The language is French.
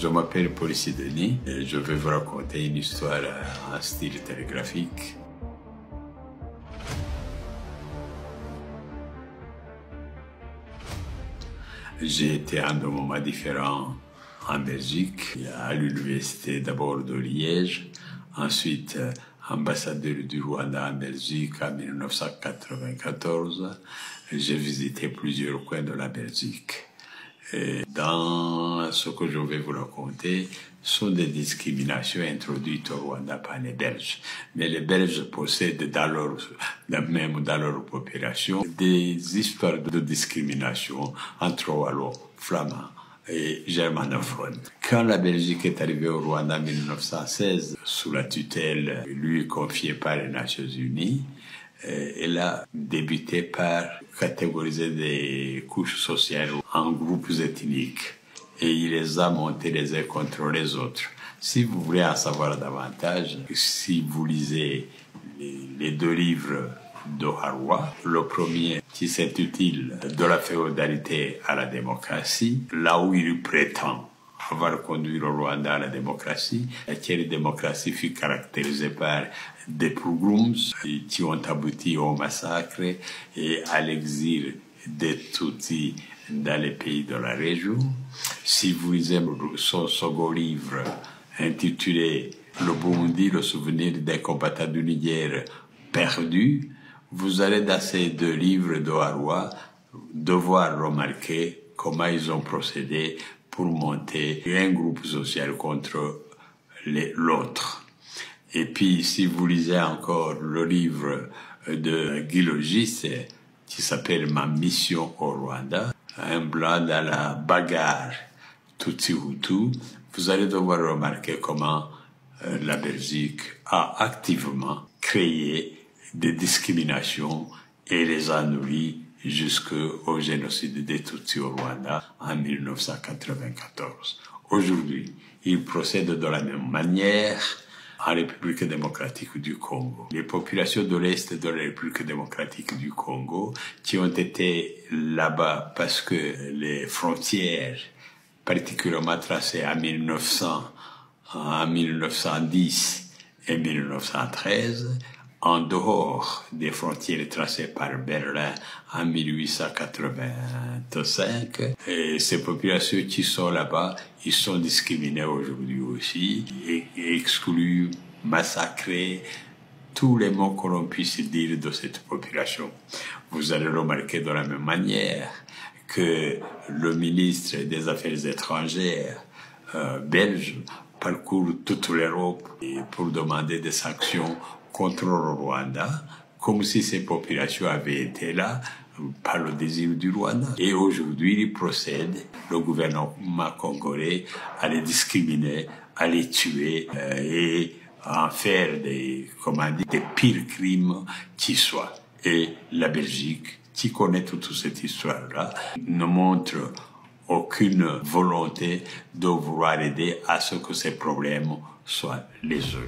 Je m'appelle Paul Denis et je vais vous raconter une histoire en style télégraphique. J'ai été à un moment différent en Belgique, à l'université d'abord de Liège, ensuite ambassadeur du Rwanda en Belgique en 1994. J'ai visité plusieurs coins de la Belgique. Et dans ce que je vais vous raconter sont des discriminations introduites au Rwanda par les Belges. Mais les Belges possèdent même dans leur population des histoires de discrimination entre Wallons, Flamands et germanophones. Quand la Belgique est arrivée au Rwanda en 1916, sous la tutelle lui confiée par les Nations Unies, elle a débuté par catégoriser des couches sociales en groupes ethniques et il les a montés les uns contre les autres. Si vous voulez en savoir davantage, si vous lisez les deux livres d'Oharuwa, le premier qui s'intitule « De la féodalité à la démocratie », là où il prétend avoir conduit le Rwanda à la démocratie, laquelle démocratie fut caractérisée par des pogroms qui ont abouti au massacre et à l'exil des Tutsis dans les pays de la région. Si vous lisez son second livre intitulé « Le Burundi, le souvenir d'un combattant du Niger perdu », vous allez dans ces deux livres d'Oharuwa devoir remarquer comment ils ont procédé pour monter un groupe social contre l'autre. Et puis, si vous lisez encore le livre de Guy Logis, qui s'appelle « Ma mission au Rwanda », un blanc dans la bagarre Tutsi-Hutu, vous allez devoir remarquer comment la Belgique a activement créé des discriminations et les a nourries jusqu'au génocide des Tutsis au Rwanda en 1994. Aujourd'hui, il procède de la même manière en République démocratique du Congo. Les populations de l'Est de la République démocratique du Congo qui ont été là-bas parce que les frontières, particulièrement tracées en 1900, en 1910 et 1913, en dehors des frontières tracées par Berlin en 1885. Et ces populations qui sont là-bas, ils sont discriminés aujourd'hui aussi, et exclus, massacrés, tous les mots que l'on puisse dire de cette population. Vous allez remarquer de la même manière que le ministre des Affaires étrangères belge parcourt toute l'Europe pour demander des sanctions contre le Rwanda, comme si ces populations avaient été là par le désir du Rwanda. Et aujourd'hui, il procède, le gouvernement congolais, à les discriminer, à les tuer et à en faire des pires crimes qui soient. Et la Belgique, qui connaît toute cette histoire-là, ne montre aucune volonté de vouloir aider à ce que ces problèmes soient résolus.